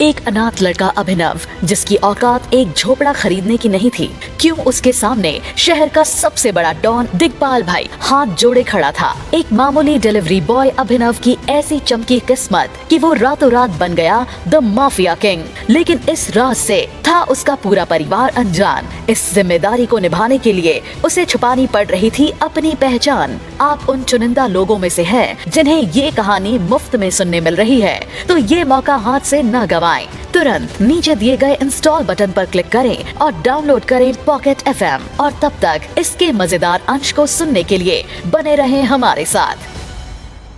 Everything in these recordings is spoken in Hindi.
एक अनाथ लड़का अभिनव, जिसकी औकात एक झोपड़ा खरीदने की नहीं थी, क्यों उसके सामने शहर का सबसे बड़ा डॉन दिग्पाल भाई हाथ जोड़े खड़ा था। एक मामूली डिलीवरी बॉय अभिनव की ऐसी चमकी किस्मत कि वो रातों रात बन गया द माफिया किंग। लेकिन इस राज से था उसका पूरा परिवार अनजान। इस जिम्मेदारी को निभाने के लिए उसे छुपानी पड़ रही थी अपनी पहचान। आप उन चुनिंदा लोगों में से हैं जिन्हें ये कहानी मुफ्त में सुनने मिल रही है, तो ये मौका हाथ से न गवाएं। तुरंत नीचे दिए गए इंस्टॉल बटन पर क्लिक करें और डाउनलोड करें पॉकेट FM। और तब तक इसके मजेदार अंश को सुनने के लिए बने रहें हमारे साथ।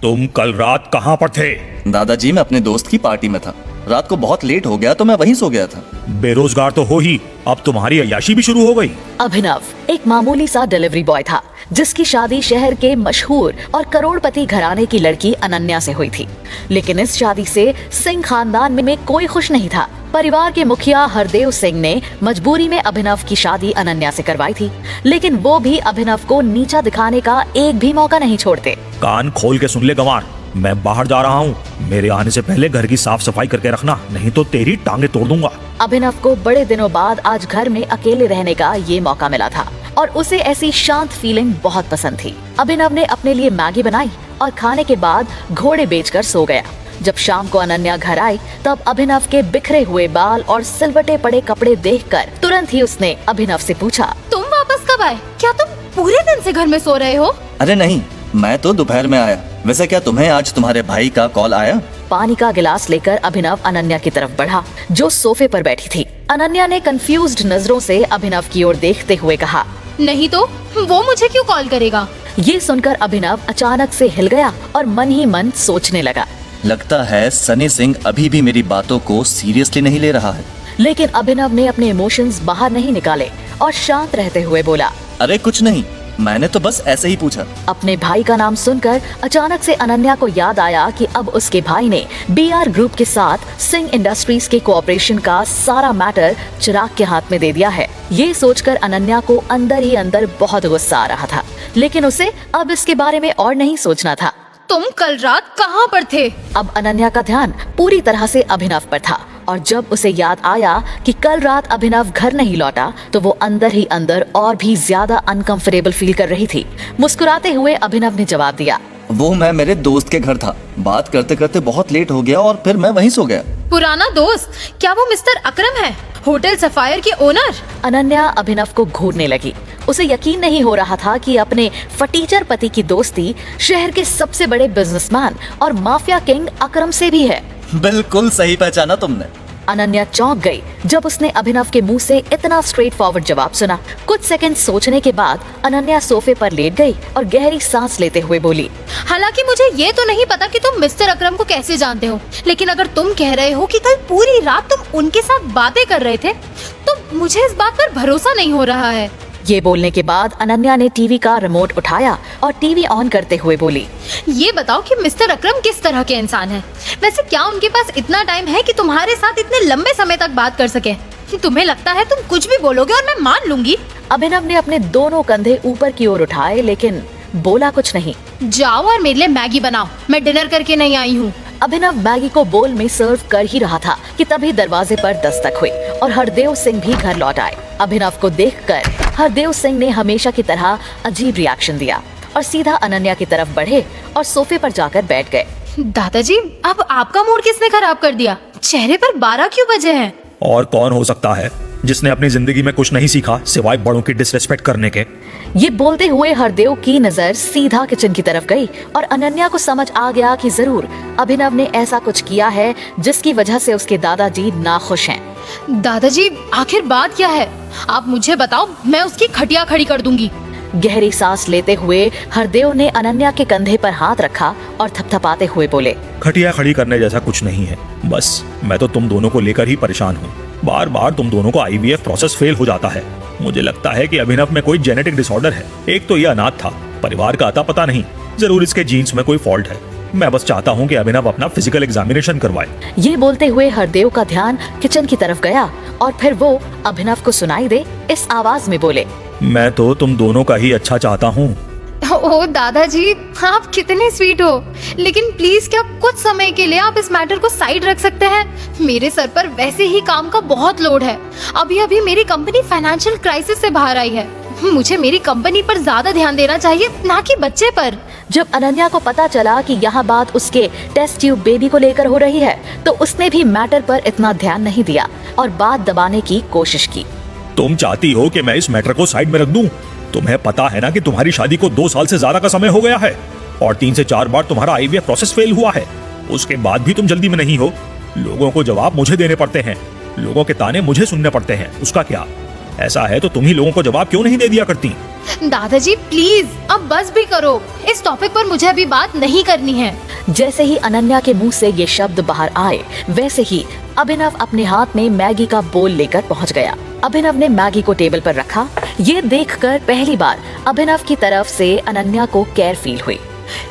तुम कल रात कहाँ पर थे? दादाजी, मैं अपने दोस्त की पार्टी में था। रात को बहुत लेट हो गया तो मैं वहीं सो गया था। बेरोजगार तो हो ही, अब तुम्हारी अय्याशी भी शुरू हो गई। अभिनव एक मामूली सा डिलीवरी बॉय था, जिसकी शादी शहर के मशहूर और करोड़पति घराने की लड़की अनन्या से हुई थी। लेकिन इस शादी से सिंह खानदान में कोई खुश नहीं था। परिवार के मुखिया हरदेव सिंह ने मजबूरी में अभिनव की शादी अनन्या से करवाई थी, लेकिन वो भी अभिनव को नीचा दिखाने का एक भी मौका नहीं छोड़ते। कान खोल के सुन ले गंवार, मैं बाहर जा रहा हूँ। मेरे आने से पहले घर की साफ सफाई करके रखना, नहीं तो तेरी टांगे तोड़ दूंगा। अभिनव को बड़े दिनों बाद आज घर में अकेले रहने का ये मौका मिला था और उसे ऐसी शांत फीलिंग बहुत पसंद थी। अभिनव ने अपने लिए मैगी बनाई और खाने के बाद घोड़े बेचकर सो गया। जब शाम को अनन्या घर आई, तब अभिनव के बिखरे हुए बाल और सिलवटे पड़े कपड़े देखकर तुरंत ही उसने अभिनव से पूछा, तुम वापस कब आए? क्या तुम पूरे दिन से घर में सो रहे हो? अरे नहीं, मैं तो दोपहर में आया। वैसे क्या तुम्हें आज तुम्हारे भाई का कॉल आया? पानी का गिलास लेकर अभिनव अनन्या की तरफ बढ़ा, जो सोफे पर बैठी थी। अनन्या ने कंफ्यूज्ड नजरों से अभिनव की ओर देखते हुए कहा, नहीं तो वो मुझे क्यों कॉल करेगा? ये सुनकर अभिनव अचानक से हिल गया और मन ही मन सोचने लगा। लगता है सनी सिंह अभी भी मेरी बातों को सीरियसली नहीं ले रहा है। लेकिन अभिनव ने अपने इमोशंस बाहर नहीं निकाले और शांत रहते हुए बोला, अरे कुछ नहीं, मैंने तो बस ऐसे ही पूछा। अपने भाई का नाम सुनकर अचानक से अनन्या को याद आया कि अब उसके भाई ने BR ग्रुप के साथ सिंह इंडस्ट्रीज के कोऑपरेशन का सारा मैटर चिराग के हाथ में दे दिया है। ये सोचकर अनन्या को अंदर ही अंदर बहुत गुस्सा आ रहा था, लेकिन उसे अब इसके बारे में और नहीं सोचना था। तुम कल रात कहाँ पर थे? अब अनन्या का ध्यान पूरी तरह से अभिनव पर था और जब उसे याद आया कि कल रात अभिनव घर नहीं लौटा, तो वो अंदर ही अंदर और भी ज्यादा अनकंफर्टेबल फील कर रही थी। मुस्कुराते हुए अभिनव ने जवाब दिया, वो मैं मेरे दोस्त के घर था। बात करते करते बहुत लेट हो गया और फिर मैं वहीं सो गया। पुराना दोस्त? क्या वो मिस्टर अकरम है, होटल सफायर के ओनर? अनन्या अभिनव को घूरने लगी। उसे यकीन नहीं हो रहा था कि अपने फटीचर पति की दोस्ती शहर के सबसे बड़े बिजनेसमैन और माफिया किंग अकरम से भी है। बिल्कुल सही पहचाना तुमने। अनन्या चौंक गई जब उसने अभिनव के मुंह से इतना स्ट्रेट फॉरवर्ड जवाब सुना। कुछ सेकंड सोचने के बाद अनन्या सोफे पर लेट गई और गहरी सांस लेते हुए बोली, हालांकि मुझे ये तो नहीं पता कि तुम मिस्टर अकरम को कैसे जानते हो, लेकिन अगर तुम कह रहे हो कि कल पूरी रात तुम उनके साथ बातें कर रहे थे, तो मुझे इस बात पर भरोसा नहीं हो रहा है। ये बोलने के बाद अनन्या ने टीवी का रिमोट उठाया और टीवी ऑन करते हुए बोली, ये बताओ कि मिस्टर अकरम किस तरह के इंसान हैं? वैसे क्या उनके पास इतना टाइम है कि तुम्हारे साथ इतने लंबे समय तक बात कर सके? तुम्हें लगता है तुम कुछ भी बोलोगे और मैं मान लूंगी? अभिनव ने अपने दोनों कंधे ऊपर की ओर उठाए, लेकिन बोला कुछ नहीं। जाओ और मेरे लिए मैगी बनाओ, मैं डिनर करके नहीं आई हूँ। अभिनव मैगी को बोल में सर्व कर ही रहा था कि तभी दरवाजे पर दस्तक हुई और हरदेव सिंह भी घर लौट आए। अभिनव को देखकर हरदेव सिंह ने हमेशा की तरह अजीब रिएक्शन दिया और सीधा अनन्या की तरफ बढ़े और सोफे पर जाकर बैठ गए। दादाजी, अब आपका मूड किसने खराब कर दिया? चेहरे पर 12 क्यों बजे हैं? और कौन हो सकता है जिसने अपनी जिंदगी में कुछ नहीं सीखा सिवाय बड़ों की डिसरेस्पेक्ट करने के। ये बोलते हुए हरदेव की नजर सीधा किचन की तरफ गई और अनन्या को समझ आ गया कि जरूर अभिनव ने ऐसा कुछ किया है जिसकी वजह से उसके दादाजी नाखुश हैं। दादाजी, आखिर बात क्या है? आप मुझे बताओ, मैं उसकी खटिया खड़ी कर दूंगी। गहरी सांस लेते हुए हरदेव ने अनन्या के कंधे पर हाथ रखा और थपथपाते हुए बोले, खटिया खड़ी करने जैसा कुछ नहीं है, बस मैं तो तुम दोनों को लेकर ही परेशान हूँ। बार बार तुम दोनों को IVF प्रोसेस फेल हो जाता है। मुझे लगता है कि अभिनव में कोई जेनेटिक डिसऑर्डर है। एक तो ये अनाथ था, परिवार का अता पता नहीं, जरूर इसके जीन्स में कोई फॉल्ट है। मैं बस चाहता हूँ कि अभिनव अपना फिजिकल एग्जामिनेशन करवाए। ये बोलते हुए हरदेव का ध्यान किचन की तरफ गया और फिर वो अभिनव को सुनाई दे इस आवाज में बोले, मैं तो तुम दोनों का ही अच्छा चाहता हूँ। ओह दादाजी, आप कितने स्वीट हो। लेकिन प्लीज क्या कुछ समय के लिए आप इस मैटर को साइड रख सकते हैं? मेरे सर पर वैसे ही काम का बहुत लोड है। अभी अभी मेरी कंपनी फाइनेंशियल क्राइसिस से बाहर आई है। मुझे मेरी कंपनी पर ज्यादा ध्यान देना चाहिए, ना कि बच्चे पर। जब अनन्या को पता चला कि यहाँ बात उसके टेस्ट ट्यूब बेबी को लेकर हो रही है, तो उसने भी मैटर पर इतना ध्यान नहीं दिया और बात दबाने की कोशिश की। तुम चाहती हो कि मैं इस मैटर को साइड में रख दूं? तुम्हें पता है ना कि तुम्हारी शादी को 2 साल से ज्यादा का समय हो गया है और 3 से 4 बार तुम्हारा आईवीएफ प्रोसेस फेल हुआ है। उसके बाद भी तुम जल्दी में नहीं हो। लोगों को जवाब मुझे देने पड़ते हैं, लोगों के ताने मुझे सुनने पड़ते हैं। उसका क्या? ऐसा है तो तुम ही लोगों को जवाब क्यों नहीं दे दिया करती? दादाजी प्लीज अब बस भी करो। इस टॉपिक पर मुझे अभी बात नहीं करनी है। जैसे ही अनन्या के मुंह से ये शब्द बाहर आए, वैसे ही अभिनव अपने हाथ में मैगी का बोल लेकर पहुंच गया। अभिनव ने मैगी को टेबल पर रखा। ये देखकर पहली बार अभिनव की तरफ से अनन्या को केयर फील हुई।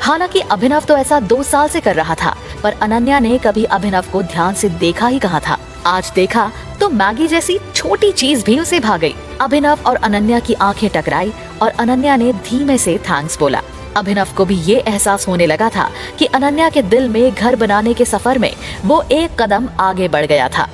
हालांकि अभिनव तो ऐसा 2 साल से कर रहा था, पर अनन्या ने कभी अभिनव को ध्यान से देखा ही कहाँ था। आज देखा तो मैगी जैसी छोटी चीज भी उसे भा गई। अभिनव और अनन्या की आंखें टकराई और अनन्या ने धीमे से थैंक्स बोला। अभिनव को भी ये एहसास होने लगा था कि अनन्या के दिल में घर बनाने के सफर में वो एक कदम आगे बढ़ गया था।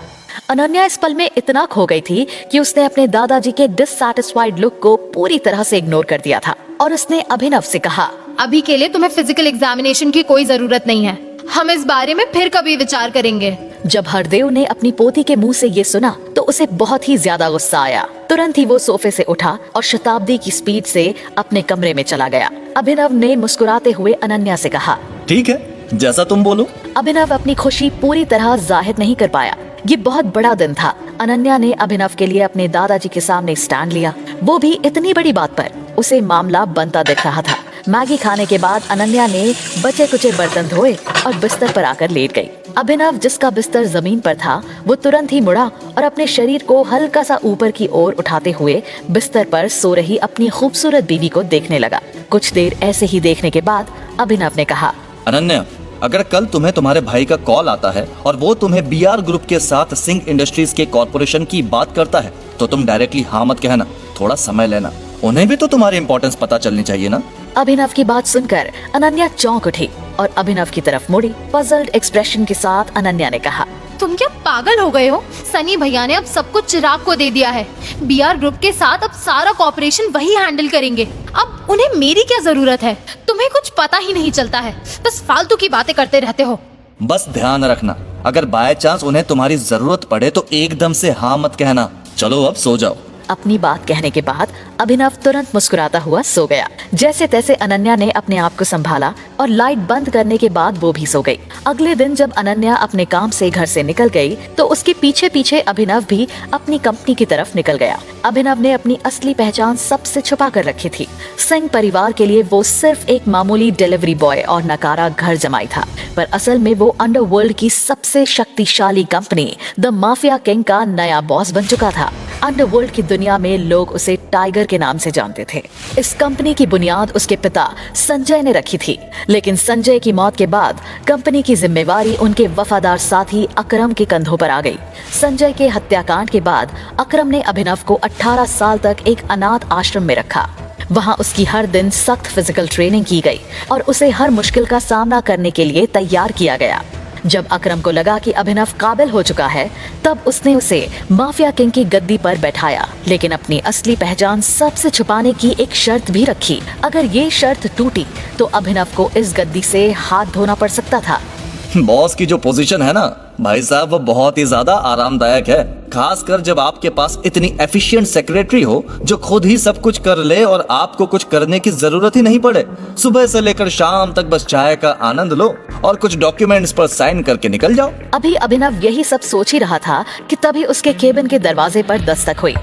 अनन्या इस पल में इतना खो गई थी कि उसने अपने दादाजी के डिससैटिस्फाइड लुक को पूरी तरह से इग्नोर कर दिया था और उसने अभिनव से कहा, अभी के लिए तुम्हें फिजिकल एग्जामिनेशन की कोई जरूरत नहीं है। हम इस बारे में फिर कभी विचार करेंगे। जब हरदेव ने अपनी पोती के मुंह से ये सुना तो उसे बहुत ही ज्यादा गुस्सा आया। तुरंत ही वो सोफे से उठा और शताब्दी की स्पीड से अपने कमरे में चला गया। अभिनव ने मुस्कुराते हुए अनन्या से कहा, ठीक है, जैसा तुम बोलो। अभिनव अपनी खुशी पूरी तरह जाहिर नहीं कर पाया। ये बहुत बड़ा दिन था। अनन्या ने अभिनव के लिए अपने दादाजी के सामने स्टैंड लिया, वो भी इतनी बड़ी बात पर। उसे मामला बनता दिख रहा था। मैगी खाने के बाद अनन्या ने बचे कुचे बर्तन धोए और बिस्तर पर आकर लेट गई। अभिनव, जिसका बिस्तर जमीन पर था, वो तुरंत ही मुड़ा और अपने शरीर को हल्का सा ऊपर की ओर उठाते हुए बिस्तर पर सो रही अपनी खूबसूरत बीवी को देखने लगा। कुछ देर ऐसे ही देखने के बाद अभिनव ने कहा, अनन्या, अगर कल तुम्हें तुम्हारे भाई का कॉल आता है और वो तुम्हें बीआर ग्रुप के साथ सिंह इंडस्ट्रीज के कॉर्पोरेशन की बात करता है तो तुम डायरेक्टली हाँ मत कहना, थोड़ा समय लेना। उन्हें भी तो तुम्हारी इम्पोर्टेंस पता चलनी चाहिए ना। अभिनव की बात सुनकर अनन्या चौंक उठी और अभिनव की तरफ मुड़ी। पजल्ड एक्सप्रेशन के साथ अनन्या ने कहा, तुम क्या पागल हो गए हो? सनी भैया ने अब सब कुछ चिराग को दे दिया है। बीआर ग्रुप के साथ अब सारा कॉर्पोरेशन वही हैंडल करेंगे। अब उन्हें मेरी क्या जरूरत है? तुम्हें कुछ पता ही नहीं चलता है, बस फालतू की बातें करते रहते हो। बस ध्यान रखना, अगर बाय चांस उन्हें तुम्हारी जरूरत पड़े तो एकदम से हाँ मत कहना। चलो अब सो जाओ। अपनी बात कहने के बाद अभिनव तुरंत मुस्कुराता हुआ सो गया। जैसे तैसे अनन्या ने अपने आप को संभाला और लाइट बंद करने के बाद वो भी सो गई। अगले दिन जब अनन्या अपने काम से घर से निकल गई तो उसके पीछे पीछे अभिनव भी अपनी कंपनी की तरफ निकल गया। अभिनव ने अपनी असली पहचान सबसे छुपा कर रखी थी। सिंह परिवार के लिए वो सिर्फ एक मामूली डिलीवरी बॉय और नकारा घर जमाई था, पर असल में वो अंडरवर्ल्ड की सबसे शक्तिशाली कंपनी द माफिया किंग का नया बॉस बन चुका था। अंडरवर्ल्ड की दुनिया में लोग उसे टाइगर के नाम से जानते थे। इस कंपनी की बुनियाद उसके पिता संजय ने रखी थी, लेकिन संजय की मौत के बाद कंपनी की जिम्मेवारी उनके वफादार साथी अकरम के कंधों पर आ गई। संजय के हत्याकांड के बाद अकरम ने अभिनव को 18 साल तक एक अनाथ आश्रम में रखा। वहाँ उसकी हर दिन सख्त फिजिकल ट्रेनिंग की गई और उसे हर मुश्किल का सामना करने के लिए तैयार किया गया। जब अकरम को लगा कि अभिनव काबिल हो चुका है, तब उसने उसे माफिया किंग की गद्दी पर बैठाया, लेकिन अपनी असली पहचान सबसे छुपाने की एक शर्त भी रखी। अगर ये शर्त टूटी तो अभिनव को इस गद्दी से हाथ धोना पड़ सकता था। बॉस की जो पोजीशन है ना भाई साहब, वो बहुत ही ज्यादा आरामदायक है, खासकर जब आपके पास इतनी एफिशिएंट सेक्रेटरी हो जो खुद ही सब कुछ कर ले और आपको कुछ करने की जरूरत ही नहीं पड़े। सुबह से लेकर शाम तक बस चाय का आनंद लो और कुछ डॉक्यूमेंट्स पर साइन करके निकल जाओ। अभी अभिनव यही सब सोच ही रहा था कि तभी उसके केबिन के दरवाजे पर दस्तक हुई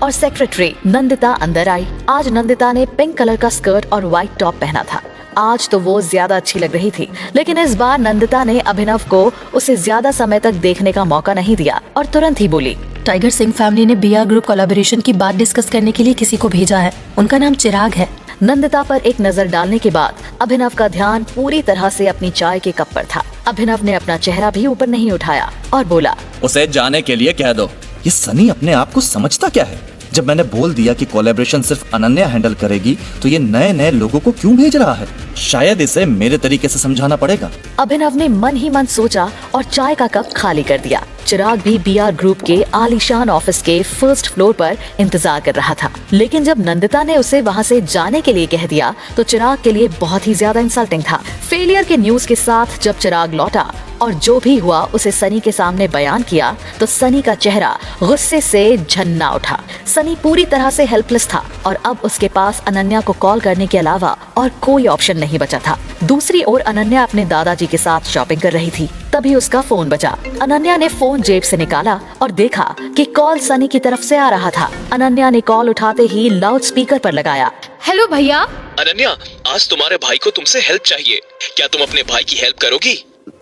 और सेक्रेटरी नंदिता अंदर आई। आज नंदिता ने पिंक कलर का स्कर्ट और व्हाइट टॉप पहना था। आज तो वो ज्यादा अच्छी लग रही थी, लेकिन इस बार नंदिता ने अभिनव को उसे ज्यादा समय तक देखने का मौका नहीं दिया और तुरंत ही बोली, टाइगर सिंह फैमिली ने बीआर ग्रुप कोलैबोरेशन की बात डिस्कस करने के लिए किसी को भेजा है। उनका नाम चिराग है। नंदिता पर एक नजर डालने के बाद अभिनव का ध्यान पूरी तरह से अपनी चाय के कप पर था। अभिनव ने अपना चेहरा भी ऊपर नहीं उठाया और बोला, उसे जाने के लिए कह दो। ये सनी अपने आप को समझता क्या है? जब मैंने बोल दिया कि कोलैबोरेशन सिर्फ अनन्या हैंडल करेगी, तो ये नए नए लोगों को क्यों भेज रहा है? शायद इसे मेरे तरीके से समझाना पड़ेगा। अभिनव ने मन ही मन सोचा और चाय का कप खाली कर दिया। चिराग भी बीआर ग्रुप के आलीशान ऑफिस के फर्स्ट फ्लोर पर इंतजार कर रहा था, लेकिन जब नंदिता ने उसे वहां से जाने के लिए कह दिया तो चिराग के लिए बहुत ही ज्यादा इंसल्टिंग था। फेलियर के न्यूज के साथ जब चिराग लौटा और जो भी हुआ उसे सनी के सामने बयान किया तो सनी का चेहरा गुस्से से झन्ना उठा। सनी पूरी तरह से हेल्पलेस था और अब उसके पास अनन्या को कॉल करने के अलावा और कोई ऑप्शन नहीं बचा था। दूसरी ओर अनन्या अपने दादाजी के साथ शॉपिंग कर रही थी, तभी उसका फोन बजा। अनन्या ने फोन जेब से निकाला और देखा कि कॉल सनी की तरफ से आ रहा था। अनन्या ने कॉल उठाते ही लाउड स्पीकर पर लगाया। हेलो भैया। अनन्या, आज तुम्हारे भाई को तुमसे हेल्प चाहिए, क्या तुम अपने भाई की हेल्प करोगी?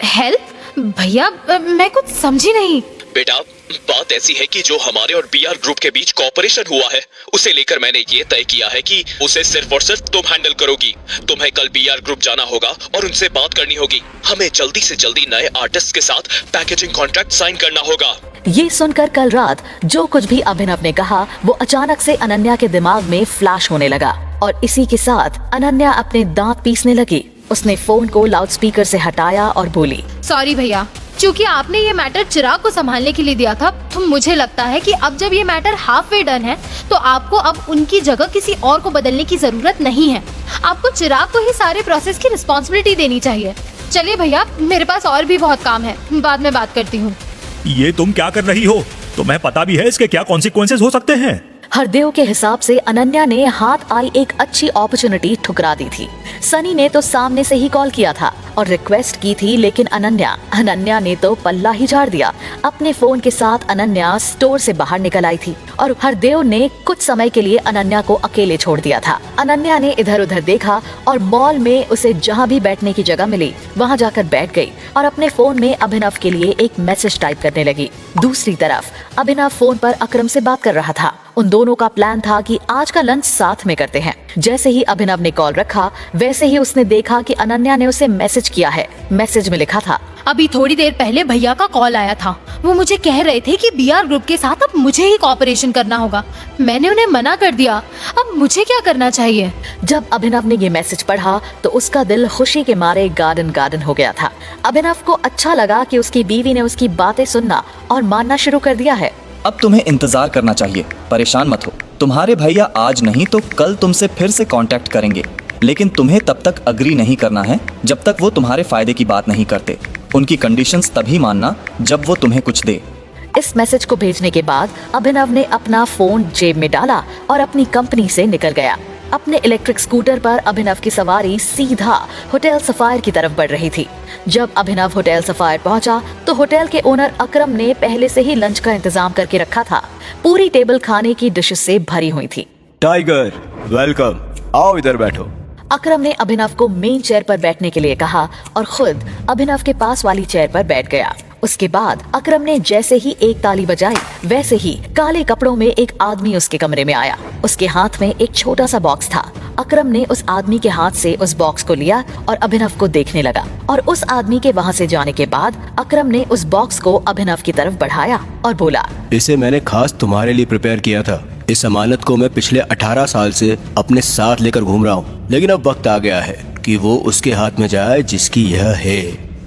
हेल्प? भैया मैं कुछ समझी नहीं। बेटा, बात ऐसी है कि जो हमारे और बीआर ग्रुप के बीच कॉपरेशन हुआ है, उसे लेकर मैंने ये तय किया है कि उसे सिर्फ और सिर्फ तुम हैंडल करोगी। तुम्हें कल बीआर ग्रुप जाना होगा और उनसे बात करनी होगी। हमें जल्दी से जल्दी नए आर्टिस्ट के साथ पैकेजिंग कॉन्ट्रैक्ट साइन करना होगा। ये सुनकर कल रात जो कुछ भी अभिनव ने कहा वो अचानक से अनन्या के दिमाग में फ्लैश होने लगा और इसी के साथ अनन्या अपने दांत पीसने लगी। उसने फोन को लाउडस्पीकर से हटाया और बोली, सॉरी भैया, क्योंकि आपने ये मैटर चिराग को संभालने के लिए दिया था, तो मुझे लगता है कि अब जब ये मैटर हाफ वे डन है तो आपको अब उनकी जगह किसी और को बदलने की जरूरत नहीं है। आपको चिराग को ही सारे प्रोसेस की रिस्पॉन्सिबिलिटी देनी चाहिए। चलिए भैया, मेरे पास और भी बहुत काम है, बाद में बात करती हूँ। ये तुम क्या कर रही हो? तुम्हें पता भी है इसके क्या कॉन्सिक्वेंसेस हो सकते हैं? हरदेव के हिसाब से अनन्या ने हाथ आई एक अच्छी अपॉर्चुनिटी ठुकरा दी थी। सनी ने तो सामने से ही कॉल किया था और रिक्वेस्ट की थी, लेकिन अनन्या ने तो पल्ला ही झाड़ दिया। अपने फोन के साथ अनन्या स्टोर से बाहर निकल आई थी और हरदेव ने कुछ समय के लिए अनन्या को अकेले छोड़ दिया था। अनन्या ने इधर उधर देखा और मॉल में उसे जहाँ भी बैठने की जगह मिली वहाँ जाकर बैठ गई और अपने फोन में अभिनव के लिए एक मैसेज टाइप करने लगी। दूसरी तरफ अभिनव फोन पर अकरम से बात कर रहा था। उन दोनों का प्लान था कि आज का लंच साथ में करते हैं। जैसे ही अभिनव ने कॉल रखा वैसे ही उसने देखा कि अनन्या ने उसे मैसेज किया है। मैसेज में लिखा था, अभी थोड़ी देर पहले भैया का कॉल आया था। वो मुझे कह रहे थे कि बीआर ग्रुप के साथ अब मुझे ही कॉपरेशन करना होगा। मैंने उन्हें मना कर दिया। अब मुझे क्या करना चाहिए? जब अभिनव ने ये मैसेज पढ़ा तो उसका दिल खुशी के मारे गार्डन हो गया था। अभिनव को अच्छा लगा कि उसकी बीवी ने उसकी बातें सुनना और मानना शुरू कर दिया है। अब तुम्हें इंतजार करना चाहिए, परेशान मत हो। तुम्हारे भैया आज नहीं तो कल तुमसे फिर से कांटेक्ट करेंगे, लेकिन तुम्हें तब तक अग्री नहीं करना है जब तक वो तुम्हारे फायदे की बात नहीं करते। उनकी कंडीशंस तभी मानना जब वो तुम्हें कुछ दे। इस मैसेज को भेजने के बाद अभिनव ने अपना फोन जेब में डाला और अपनी कंपनी से निकल गया। अपने इलेक्ट्रिक स्कूटर पर अभिनव की सवारी सीधा होटल सफायर की तरफ बढ़ रही थी। जब अभिनव होटल सफायर पहुंचा तो होटल के ओनर अकरम ने पहले से ही लंच का इंतजाम करके रखा था। पूरी टेबल खाने की डिशेस से भरी हुई थी। टाइगर, वेलकम, आओ इधर बैठो। अकरम ने अभिनव को मेन चेयर पर बैठने के लिए कहा और खुद अभिनव के पास वाली चेयर पर बैठ गया। उसके बाद अकरम ने जैसे ही एक ताली बजाई वैसे ही काले कपड़ों में एक आदमी उसके कमरे में आया। उसके हाथ में एक छोटा सा बॉक्स था। अकरम ने उस आदमी के हाथ से उस बॉक्स को लिया और अभिनव को देखने लगा और उस आदमी के वहाँ से जाने के बाद अकरम ने उस बॉक्स को अभिनव की तरफ बढ़ाया और बोला, इसे मैंने खास तुम्हारे लिए प्रिपेयर किया था। इस अमानत को मैं पिछले 18 साल से अपने साथ लेकर घूम रहा हूँ, लेकिन अब वक्त आ गया है कि वो उसके हाथ में जाए जिसकी यह है।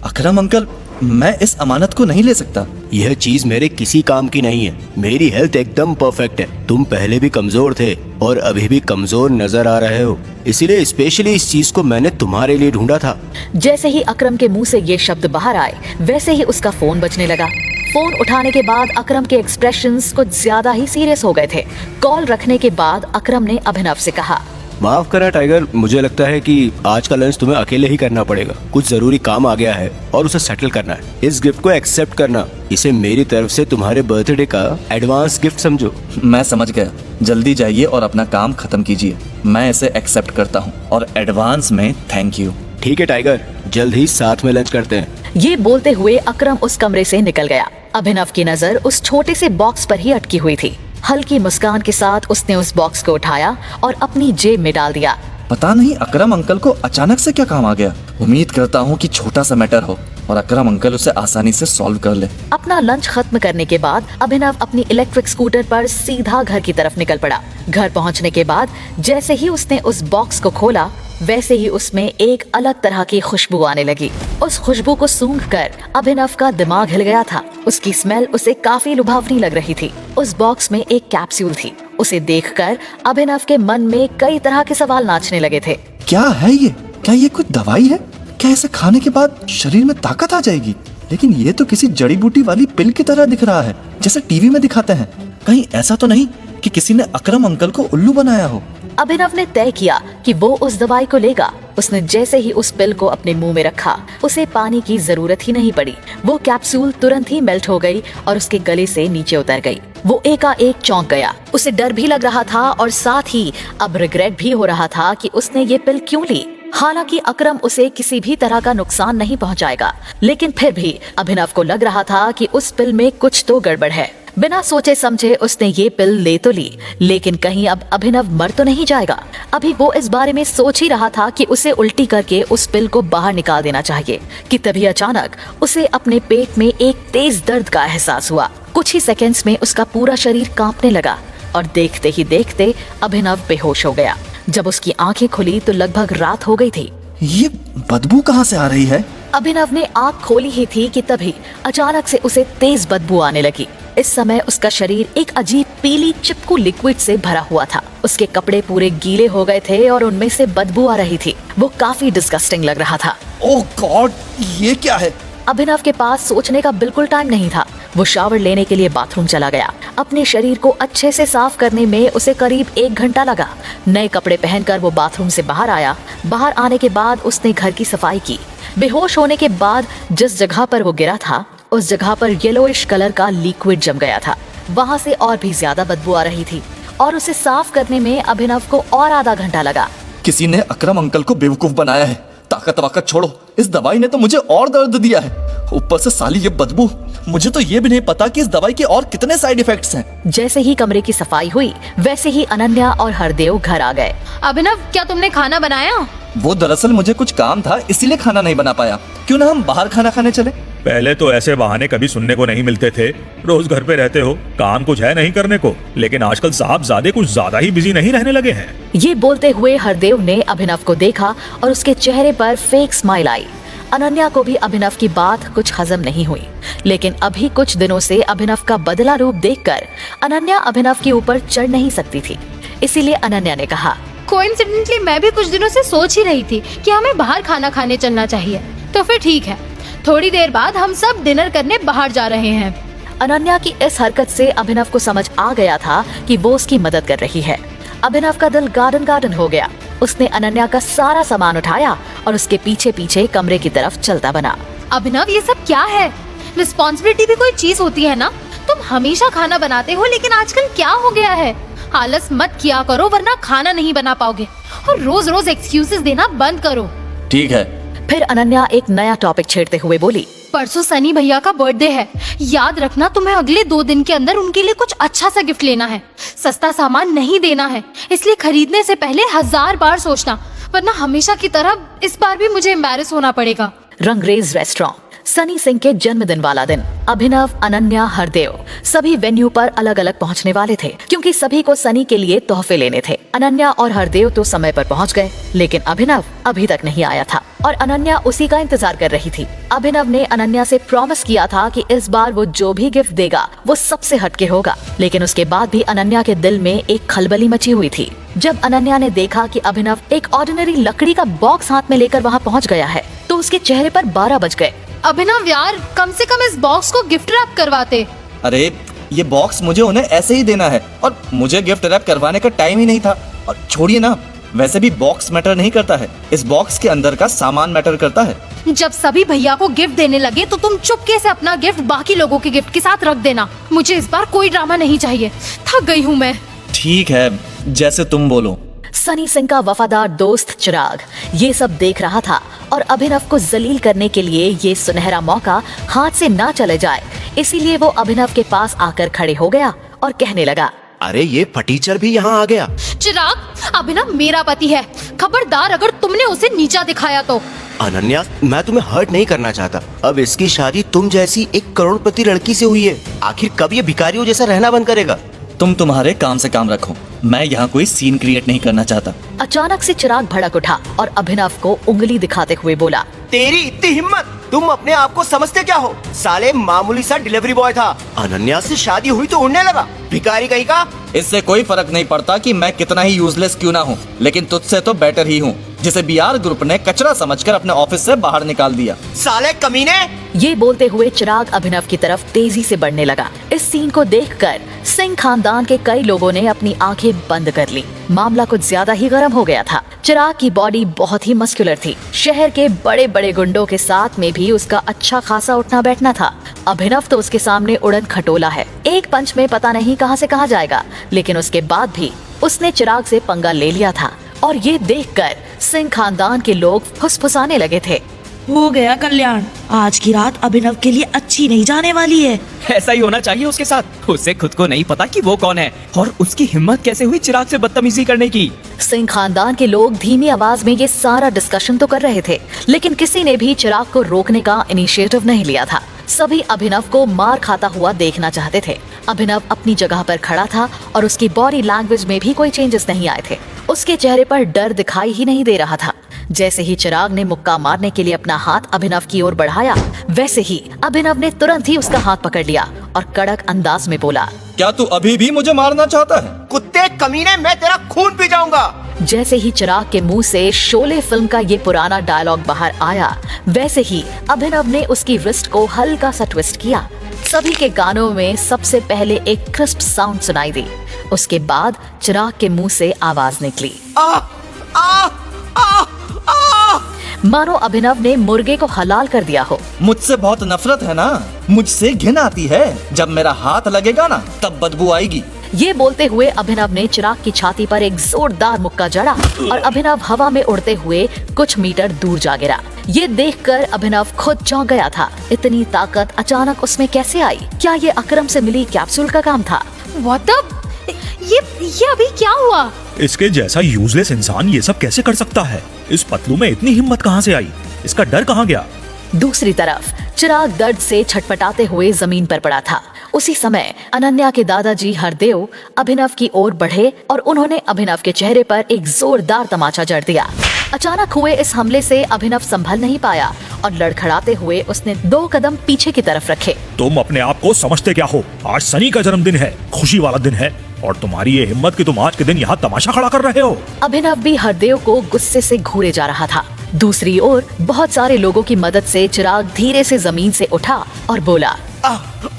अकरम अंकल, मैं इस अमानत को नहीं ले सकता। यह चीज मेरे किसी काम की नहीं है। मेरी हेल्थ एकदम परफेक्ट है। तुम पहले भी कमजोर थे और अभी भी कमजोर नजर आ रहे हो, इसीलिए स्पेशली इस चीज को मैंने तुम्हारे लिए ढूंढा था। जैसे ही अकरम के मुंह से ये शब्द बाहर आए वैसे ही उसका फोन बजने लगा। फोन उठाने के बाद अकरम के एक्सप्रेशंस कुछ ज्यादा ही सीरियस हो गए थे। कॉल रखने के बाद अकरम ने अभिनव से कहा, माफ करना टाइगर, मुझे लगता है कि आज का लंच तुम्हें अकेले ही करना पड़ेगा। कुछ जरूरी काम आ गया है और उसे सेटल करना है। इस गिफ्ट को एक्सेप्ट करना। इसे मेरी तरफ से तुम्हारे बर्थडे का एडवांस गिफ्ट समझो। मैं समझ गया, जल्दी जाइए और अपना काम खत्म कीजिए। मैं इसे एक्सेप्ट करता हूँ और एडवांस में थैंक यू। ठीक है टाइगर, जल्द ही साथ में लंच करते हैं। ये बोलते हुए अकरम उस कमरे से निकल गया। अभिनव की नजर उस छोटे से बॉक्स पर ही अटकी हुई थी। हल्की मुस्कान के साथ उसने उस बॉक्स को उठाया और अपनी जेब में डाल दिया। पता नहीं अकरम अंकल को अचानक से क्या काम आ गया। उम्मीद करता हूँ कि छोटा सा मैटर हो और अकरम अंकल उसे आसानी से सॉल्व कर ले। अपना लंच खत्म करने के बाद अभिनव अपनी इलेक्ट्रिक स्कूटर पर सीधा घर की तरफ निकल पड़ा। घर पहुंचने के बाद जैसे ही उसने उस बॉक्स को खोला वैसे ही उसमें एक अलग तरह की खुशबू आने लगी। उस खुशबू को सूंघकर अभिनव का दिमाग हिल गया था। उसकी स्मेल उसे काफी लुभावनी लग रही थी। उस बॉक्स में एक कैप्सूल थी। उसे देखकर अभिनव के मन में कई तरह के सवाल नाचने लगे थे। क्या है ये? क्या ये कुछ दवाई है? क्या इसे खाने के बाद शरीर में ताकत आ जाएगी? लेकिन ये तो किसी जड़ी बूटी वाली पिल की तरह दिख रहा है, जैसे टीवी में दिखाते हैं। कहीं ऐसा तो नहीं कि किसी ने अकरम अंकल को उल्लू बनाया हो? अभिनव ने तय किया कि वो उस दवाई को लेगा। उसने जैसे ही उस पिल को अपने मुंह में रखा उसे पानी की जरूरत ही नहीं पड़ी। वो कैप्सूल तुरंत ही मेल्ट हो गई और उसके गले से नीचे उतर गई। वो एकाएक चौंक गया। उसे डर भी लग रहा था और साथ ही अब रिग्रेट भी हो रहा था कि उसने ये पिल क्यों ली। हालांकि अकरम उसे किसी भी तरह का नुकसान नहीं पहुंचाएगा, लेकिन फिर भी अभिनव को लग रहा था कि उस पिल में कुछ तो गड़बड़ है। बिना सोचे समझे उसने ये पिल ले तो ली, लेकिन कहीं अब अभिनव मर तो नहीं जाएगा। अभी वो इस बारे में सोच ही रहा था कि उसे उल्टी करके उस पिल को बाहर निकाल देना चाहिए कि तभी अचानक उसे अपने पेट में एक तेज दर्द का एहसास हुआ। कुछ ही सेकंड्स में उसका पूरा शरीर कांपने लगा और देखते ही देखते अभिनव बेहोश हो गया। जब उसकी आंखें खुली तो लगभग रात हो गई थी। ये बदबू कहाँ से आ रही है? अभिनव ने आंख खोली ही थी कि तभी अचानक से उसे तेज बदबू आने लगी। इस समय उसका शरीर एक अजीब पीली चिपकू लिक्विड से भरा हुआ था। उसके कपड़े पूरे गीले हो गए थे और उनमें से बदबू आ रही थी। वो काफी डिस्गस्टिंग लग रहा था। ओह गॉड, ये क्या है? अभिनव के पास सोचने का बिल्कुल टाइम नहीं था। वो शावर लेने के लिए बाथरूम चला गया। अपने शरीर को अच्छे से साफ करने में उसे करीब 1 घंटा लगा। नए कपड़े पहनकर वो बाथरूम से बाहर आया। बाहर आने के बाद उसने घर की सफाई की। बेहोश होने के बाद जिस जगह पर वो गिरा था उस जगह पर येलोइश कलर का लिक्विड जम गया था। वहाँ से और भी ज्यादा बदबू आ रही थी और उसे साफ करने में अभिनव को और आधा घंटा लगा। किसी ने अकरम अंकल को बेवकूफ बनाया है। ताकत वाकत छोड़ो, इस दवाई ने तो मुझे और दर्द दिया है। ऊपर से साली ये बदबू। मुझे तो ये भी नहीं पता कि इस दवाई के और कितने साइड इफेक्ट्स हैं। जैसे ही कमरे की सफाई हुई वैसे ही अनन्या और हरदेव घर आ गए। अभिनव, क्या तुमने खाना बनाया? वो दरअसल मुझे कुछ काम था इसीलिए खाना नहीं बना पाया। क्यों ना हम बाहर खाना खाने चले? पहले तो ऐसे बहाने कभी सुनने को नहीं मिलते थे। रोज घर पे रहते हो, काम कुछ है नहीं करने को, लेकिन आजकल साहबजादे कुछ ज्यादा ही बिजी नहीं रहने लगे हैं। ये बोलते हुए हरदेव ने अभिनव को देखा और उसके चेहरे पर फेक स्माइल आई। अनन्या को भी अभिनव की बात कुछ हजम नहीं हुई, लेकिन अभी कुछ दिनों से अभिनव का बदला रूप देखकर अनन्या अभिनव के ऊपर चढ़ नहीं सकती थी। इसीलिए अनन्या ने कहा, कोइंसिडेंटली मैं भी कुछ दिनों से सोच ही रही थी कि हमें बाहर खाना खाने चलना चाहिए। तो फिर ठीक है, थोड़ी देर बाद हम सब डिनर करने बाहर जा रहे हैं। अनन्या की इस हरकत से अभिनव को समझ आ गया था कि वो उसकी मदद कर रही है। अभिनव का दिल गार्डन हो गया। उसने अनन्या का सारा सामान उठाया और उसके पीछे पीछे कमरे की तरफ चलता बना। अभिनव, ये सब क्या है? रिस्पॉन्सिबिलिटी भी कोई चीज होती है ना? तुम हमेशा खाना बनाते हो, लेकिन आजकल क्या हो गया है? आलस मत किया करो वरना खाना नहीं बना पाओगे, और रोज रोज एक्सक्यूजेस देना बंद करो। ठीक है। फिर अनन्या एक नया टॉपिक छेड़ते हुए बोली, परसों सनी भैया का बर्थडे है। याद रखना, तुम्हें अगले 2 दिन के अंदर उनके लिए कुछ अच्छा सा गिफ्ट लेना है। सस्ता सामान नहीं देना है, इसलिए खरीदने से पहले 1000 बार सोचना, वरना हमेशा की तरह इस बार भी मुझे एम्बैरेस होना पड़ेगा। रंगरेज रेस्टोरेंट। सनी सिंह के जन्मदिन वाला दिन अभिनव, अनन्या, हरदेव सभी वेन्यू पर अलग अलग पहुंचने वाले थे, क्योंकि सभी को सनी के लिए तोहफे लेने थे। अनन्या और हरदेव तो समय पर पहुंच गए, लेकिन अभिनव अभी तक नहीं आया था और अनन्या उसी का इंतजार कर रही थी। अभिनव ने अनन्या से प्रॉमिस किया था कि इस बार वो जो भी गिफ्ट देगा वो सबसे हटके होगा, लेकिन उसके बाद भी अनन्या के दिल में एक खलबली मची हुई थी। जब अनन्या ने देखा कि अभिनव एक ऑर्डिनरी लकड़ी का बॉक्स हाथ में लेकर वहाँ पहुँच गया है तो उसके चेहरे पर 12 बज गए। अभिनव यार, कम से कम इस बॉक्स को गिफ्ट रैप करवाते। अरे ये बॉक्स मुझे उन्हें ऐसे ही देना है और मुझे गिफ्ट रैप करवाने का टाइम ही नहीं था। और छोड़िए ना, वैसे भी बॉक्स मैटर नहीं करता है, इस बॉक्स के अंदर का सामान मैटर करता है। जब सभी भैया को गिफ्ट देने लगे तो तुम चुपके से अपना गिफ्ट बाकी लोगों के गिफ्ट के साथ रख देना। मुझे इस बार कोई ड्रामा नहीं चाहिए, थक गई हूँ मैं। ठीक है, जैसे तुम बोलो। सनी सिंह का वफादार दोस्त चिराग ये सब देख रहा था और अभिनव को जलील करने के लिए ये सुनहरा मौका हाथ से ना चले जाए, इसीलिए वो अभिनव के पास आकर खड़े हो गया और कहने लगा, अरे ये फटीचर भी यहाँ आ गया। चिराग, अभिनव मेरा पति है, खबरदार अगर तुमने उसे नीचा दिखाया तो। अनन्या, मैं तुम्हें हर्ट नहीं करना चाहता। अब इसकी शादी तुम जैसी एक करोड़पति लड़की से हुई है। आखिर कब ये भिखारियों जैसा रहना बंद करेगा? तुम तुम्हारे काम से काम रखो, मैं यहाँ कोई सीन क्रिएट नहीं करना चाहता। अचानक से चिराग भड़क उठा और अभिनव को उंगली दिखाते हुए बोला, तेरी इतनी हिम्मत, तुम अपने आप को समझते क्या हो? साले मामूली सा डिलीवरी बॉय था, अनन्या से शादी हुई तो उड़ने लगा, भिखारी कहीं का। इससे कोई फर्क नहीं पड़ता कि मैं कितना ही यूजलेस क्यों ना हूँ, लेकिन तुझसे तो बेटर ही हूँ, जिसे बीआर ग्रुप ने कचरा समझकर अपने ऑफिस से बाहर निकाल दिया। साले कमीने! ये बोलते हुए चिराग अभिनव की तरफ तेजी से बढ़ने लगा। इस सीन को देखकर सिंह खानदान के कई लोगों ने अपनी आंखें बंद कर ली। मामला कुछ ज्यादा ही गर्म हो गया था। चिराग की बॉडी बहुत ही मस्कुलर थी। शहर के बड़े बड़े गुंडों के साथ में भी उसका अच्छा खासा उठना बैठना था। अभिनव तो उसके सामने उड़न खटोला है, एक पंच में पता नहीं कहां से कहां जाएगा। लेकिन उसके बाद भी उसने चिराग से पंगा ले लिया था और ये देखकर सिंह खानदान के लोग फुसफुसाने लगे थे। हो गया कल्याण, आज की रात अभिनव के लिए अच्छी नहीं जाने वाली है। ऐसा ही होना चाहिए उसके साथ। उसे खुद को नहीं पता कि वो कौन है और उसकी हिम्मत कैसे हुई चिराग से बदतमीजी करने की। सिंह खानदान के लोग धीमी आवाज में ये सारा डिस्कशन तो कर रहे थे, लेकिन किसी ने भी चिराग को रोकने का इनिशिएटिव नहीं लिया था। सभी अभिनव को मार खाता हुआ देखना चाहते थे। अभिनव अपनी जगह पर खड़ा था और उसकी बॉडी लैंग्वेज में भी कोई चेंजेस नहीं आए थे। उसके चेहरे पर डर दिखाई ही नहीं दे रहा था। जैसे ही चिराग ने मुक्का मारने के लिए अपना हाथ अभिनव की ओर बढ़ाया, वैसे ही अभिनव ने तुरंत ही उसका हाथ पकड़ लिया और कड़क अंदाज में बोला, क्या तू अभी भी मुझे मारना चाहता है? कुत्ते कमीने, मैं तेरा खून पी जाऊंगा। जैसे ही चिराग के मुंह से शोले फिल्म का ये पुराना डायलॉग बाहर आया, वैसे ही अभिनव ने उसकी रिस्ट को हल्का सा ट्विस्ट किया। सभी के कानों में सबसे पहले एक क्रिस्प साउंड सुनाई दी। उसके बाद चिराग के मुंह से आवाज निकली, मानो अभिनव ने मुर्गे को हलाल कर दिया हो। मुझसे बहुत नफरत है ना, मुझसे घिन आती है। जब मेरा हाथ लगेगा ना, तब बदबू आएगी। ये बोलते हुए अभिनव ने चिराग की छाती पर एक जोरदार मुक्का जड़ा और अभिनव हवा में उड़ते हुए कुछ मीटर दूर जा गिरा। ये देखकर अभिनव खुद चौंक गया था। इतनी ताकत अचानक उसमें कैसे आई? क्या ये अकरम से मिली कैप्सूल का काम था? What the? ये अभी क्या हुआ? इसके जैसा यूजलेस इंसान ये सब कैसे कर सकता है? इस पतलू में इतनी हिम्मत कहाँ से आई? इसका डर कहाँ गया? दूसरी तरफ चिराग दर्द से छटपटाते हुए जमीन पर पड़ा था। उसी समय अनन्या के दादाजी हरदेव अभिनव की ओर बढ़े और उन्होंने अभिनव के चेहरे पर एक जोरदार तमाचा जड़ दिया। अचानक हुए इस हमले से अभिनव संभल नहीं पाया और लड़खड़ाते हुए उसने 2 कदम पीछे की तरफ रखे। तुम अपने आप को समझते क्या हो? आज सनी का जन्मदिन है, खुशी वाला दिन है, और तुम्हारी ये हिम्मत कि तुम आज के दिन यहाँ तमाशा खड़ा कर रहे हो। अभिनव भी हरदेव को गुस्से से घूरे जा रहा था। दूसरी ओर बहुत सारे लोगों की मदद से चिराग धीरे से जमीन से उठा और बोला,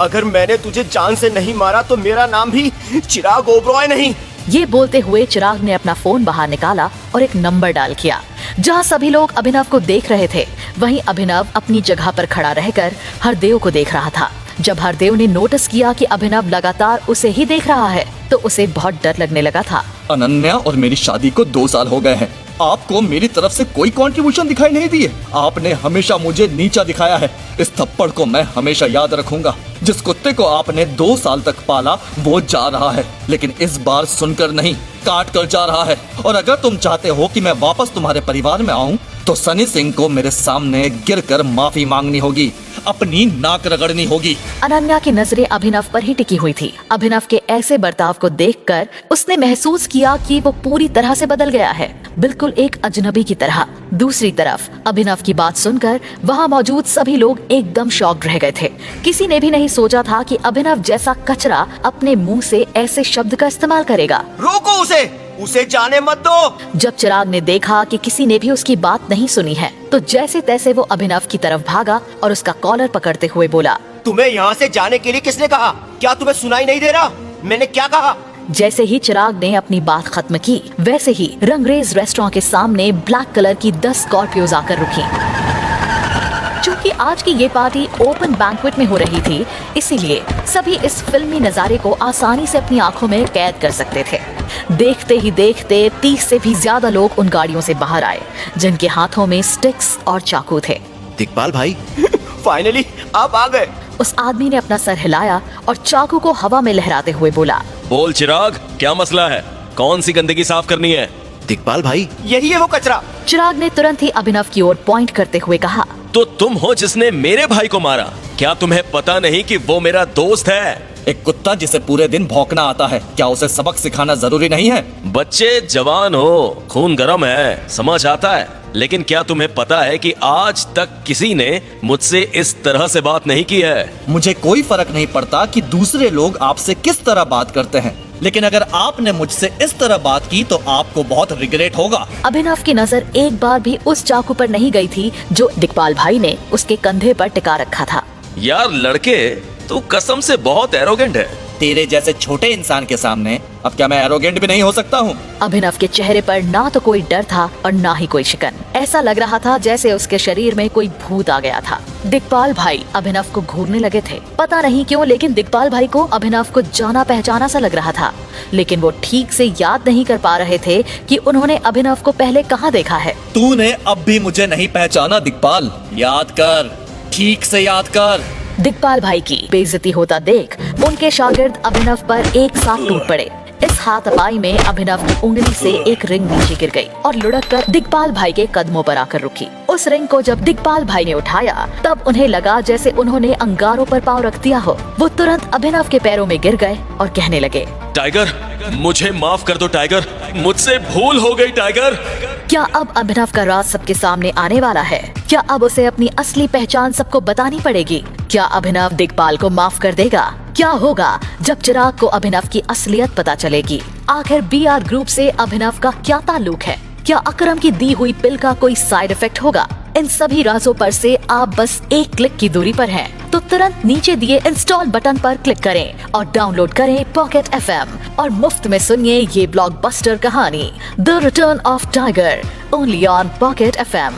अगर मैंने तुझे जान से नहीं मारा तो मेरा नाम भी चिराग ओबरॉय नहीं। ये बोलते हुए चिराग ने अपना फोन बाहर निकाला और एक नंबर डायल किया। जहाँ सभी लोग अभिनव को देख रहे थे, वहीं अभिनव अपनी जगह पर खड़ा रहकर हरदेव को देख रहा था। जब हरदेव ने नोटिस किया कि अभिनव लगातार उसे ही देख रहा है, तो उसे बहुत डर लगने लगा था। अनन्या और मेरी शादी को 2 साल हो गए हैं। आपको मेरी तरफ से कोई कंट्रीब्यूशन दिखाई नहीं दी है। आपने हमेशा मुझे नीचा दिखाया है। इस थप्पड़ को मैं हमेशा याद रखूंगा। जिस कुत्ते को आपने 2 साल तक पाला, वो जा रहा है, लेकिन इस बार सुनकर नहीं, काट कर जा रहा है। और अगर तुम चाहते हो कि मैं वापस तुम्हारे परिवार में आऊं, तो सनी सिंह को मेरे सामने गिरकर माफी मांगनी होगी, अपनी नाक रगड़नी होगी। अनन्या की नजरें अभिनव पर ही टिकी हुई थी। अभिनव के ऐसे बर्ताव को देखकर उसने महसूस किया कि वो पूरी तरह से बदल गया है, बिल्कुल एक अजनबी की तरह। दूसरी तरफ अभिनव की बात सुनकर वहाँ मौजूद सभी लोग एकदम शॉक्ड रह गए थे। किसी ने भी नहीं सोचा था कि अभिनव जैसा कचरा अपने मुंह से ऐसे शब्द का इस्तेमाल करेगा। रोको उसे जाने मत दो। जब चिराग ने देखा कि किसी ने भी उसकी बात नहीं सुनी है, तो जैसे तैसे वो अभिनव की तरफ भागा और उसका कॉलर पकड़ते हुए बोला, तुम्हें यहाँ से जाने के लिए किसने कहा? क्या तुम्हें सुनाई नहीं दे रहा? मैंने क्या कहा? जैसे ही चिराग ने अपनी बात खत्म की, वैसे ही रंगरेज रेस्टोरेंट के सामने ब्लैक कलर की 10 स्कॉर्पियोज आकर रुकी। चूँकि आज की ये पार्टी ओपन बैंक्वेट में हो रही थी, इसीलिए सभी इस फिल्मी नजारे को आसानी से अपनी आंखों में कैद कर सकते थे। देखते ही देखते 30 से भी ज्यादा लोग उन गाड़ियों से बाहर आए, जिनके हाथों में स्टिक्स और चाकू थे। दिग्पाल भाई, फाइनली आप आ गए। उस आदमी ने अपना सर हिलाया और चाकू को हवा में लहराते हुए बोला, बोल चिराग, क्या मसला है? कौन सी गंदगी साफ करनी है? दिग्पाल भाई, यही है वो कचरा। चिराग ने तुरंत ही अभिनव की ओर पॉइंट करते हुए कहा, तो तुम हो जिसने मेरे भाई को मारा। क्या तुम्हें पता नहीं कि वो मेरा दोस्त है? एक कुत्ता जिसे पूरे दिन भौंकना आता है, क्या उसे सबक सिखाना जरूरी नहीं है? बच्चे जवान हो, खून गर्म है, समझ आता है। लेकिन क्या तुम्हें पता है कि आज तक किसी ने मुझसे इस तरह से बात नहीं की है? मुझे कोई फर्क नहीं पड़ता कि दूसरे लोग आपसे किस तरह बात करते हैं, लेकिन अगर आपने मुझसे इस तरह बात की तो आपको बहुत रिग्रेट होगा। अभिनव की नजर एक बार भी उस चाकू पर नहीं गई थी जो दिग्पाल भाई ने उसके कंधे पर टिका रखा था। यार लड़के, तू कसम से बहुत एरोगेंट है। तेरे जैसे छोटे इंसान के सामने अब क्या मैं एरोगेंट भी नहीं हो सकता हूँ? अभिनव के चेहरे पर ना तो कोई डर था और ना ही कोई शिकन। ऐसा लग रहा था जैसे उसके शरीर में कोई भूत आ गया था। दिग्पाल भाई अभिनव को घूरने लगे थे। पता नहीं क्यों, लेकिन दिग्पाल भाई को अभिनव को जाना पहचाना सा लग रहा था, लेकिन वो ठीक से याद नहीं कर पा रहे थे कि उन्होंने अभिनव को पहले कहाँ देखा है। तूने अब भी मुझे नहीं पहचाना दिग्पाल? याद कर, ठीक से याद कर। दिग्पाल भाई की बेइज्जती होता देख उनके शागिर्द अभिनव पर एक साथ टूट पड़े। इस हाथापाई में अभिनव की उंगली से एक रिंग नीचे गिर गई और लुढ़क कर दिग्पाल भाई के कदमों पर आकर रुकी। उस रिंग को जब दिग्पाल भाई ने उठाया तब उन्हें लगा जैसे उन्होंने अंगारों पर पाँव रख दिया हो। वो तुरंत अभिनव के पैरों में गिर गए और कहने लगे, टाइगर, मुझे माफ कर दो टाइगर, मुझसे भूल हो गई टाइगर। क्या अब अभिनव का राज सबके सामने आने वाला है? क्या अब उसे अपनी असली पहचान सबको बतानी पड़ेगी? क्या अभिनव दिग्पाल को माफ कर देगा? क्या होगा जब चिराग को अभिनव की असलियत पता चलेगी? आखिर बीआर ग्रुप से अभिनव का क्या ताल्लुक है? क्या अकरम की दी हुई पिल का कोई साइड इफेक्ट होगा? इन सभी राजों पर से आप बस एक क्लिक की दूरी पर हैं, तो तुरंत नीचे दिए इंस्टॉल बटन पर क्लिक करें और डाउनलोड करें पॉकेट FM और मुफ्त में सुनिए ये ब्लॉकबस्टर कहानी the return of tiger only on pocket FM।